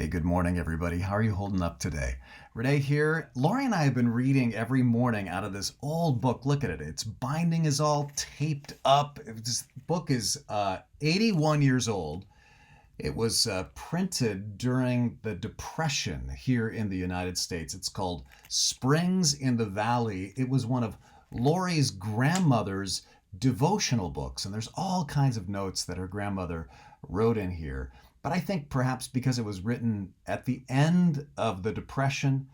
good morning, everybody. How are you holding up today? Rene here. Lori and I have been reading every morning out of this old book. Look at it. Its binding is all taped up. This book is 81 years old. It was printed during the Depression here in the United States. It's called Springs in the Valley. It was one of Lori's grandmother's devotional books, and there's all kinds of notes that her grandmother wrote in here. But I think perhaps because it was written at the end of the Depression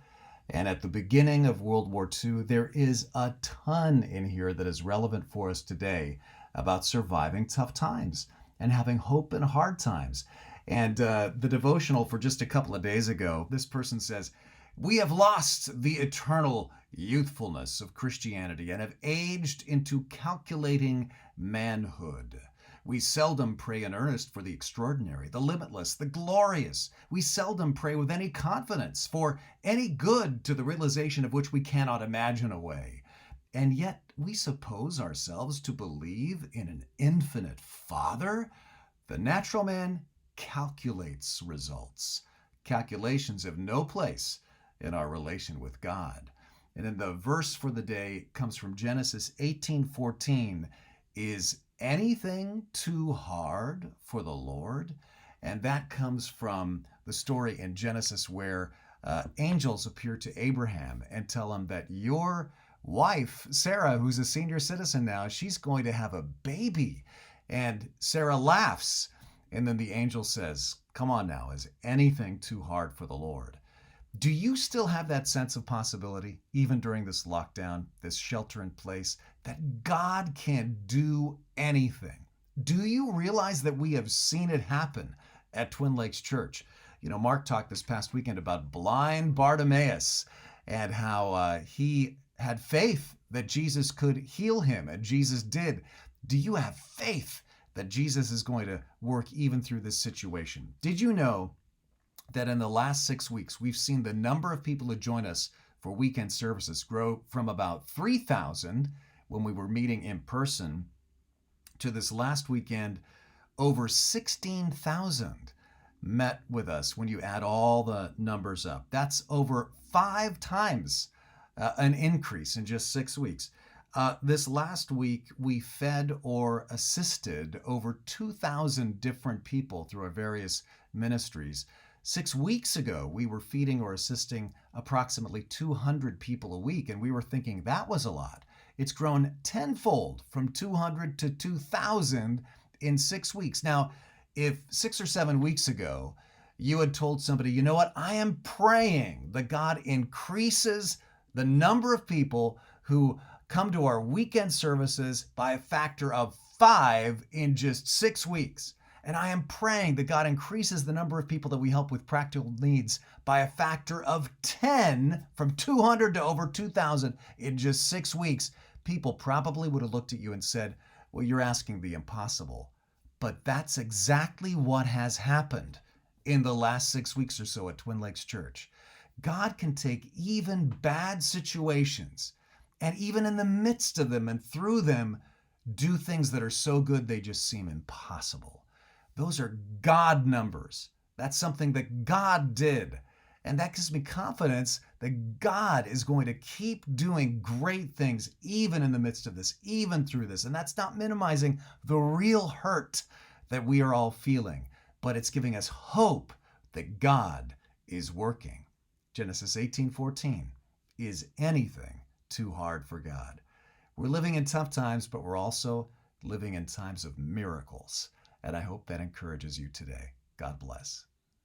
and at the beginning of World War II, there is a ton in here that is relevant for us today about surviving tough times and having hope in hard times. And the devotional for just a couple of days ago, this person says, "We have lost the eternal youthfulness of Christianity and have aged into calculating manhood. We seldom pray in earnest for the extraordinary, the limitless, the glorious. We seldom pray with any confidence for any good to the realization of which we cannot imagine a way. And yet we suppose ourselves to believe in an infinite Father. The natural man calculates results. Calculations have no place in our relation with God." And then the verse for the day comes from Genesis 18:14, "Is anything too hard for the Lord?" And that comes from the story in Genesis where angels appear to Abraham and tell him that your wife, Sarah, who's a senior citizen now, she's going to have a baby. And Sarah laughs. And then the angel says, "Come on now, is anything too hard for the Lord?" Do you still have that sense of possibility, even during this lockdown, this shelter in place, that God can do anything? Do you realize that we have seen it happen at Twin Lakes Church? You know, Mark talked this past weekend about blind Bartimaeus and how he had faith that Jesus could heal him, and Jesus did. Do you have faith that Jesus is going to work even through this situation? Did you know that in the last 6 weeks, we've seen the number of people who join us for weekend services grow from about 3,000 when we were meeting in person to this last weekend, over 16,000 met with us when you add all the numbers up. That's over 5 times an increase in just 6 weeks. This last week, we fed or assisted over 2,000 different people through our various ministries. 6 weeks ago, we were feeding or assisting approximately 200 people a week, and we were thinking that was a lot. It's grown tenfold from 200 to 2,000 in 6 weeks. Now, if 6 or 7 weeks ago, you had told somebody, you know what, I am praying that God increases the number of people who come to our weekend services by a factor of 5 in just 6 weeks. And I am praying that God increases the number of people that we help with practical needs by a factor of 10 from 200 to over 2,000 in just 6 weeks. People probably would have looked at you and said, well, you're asking the impossible. But that's exactly what has happened in the last 6 weeks or so at Twin Lakes Church. God can take even bad situations and even in the midst of them and through them, do things that are so good they just seem impossible. Those are God numbers. That's something that God did. And that gives me confidence that God is going to keep doing great things even in the midst of this, even through this. And that's not minimizing the real hurt that we are all feeling, but it's giving us hope that God is working. Genesis 18:14, "Is anything too hard for God?" We're living in tough times, but we're also living in times of miracles. And I hope that encourages you today. God bless.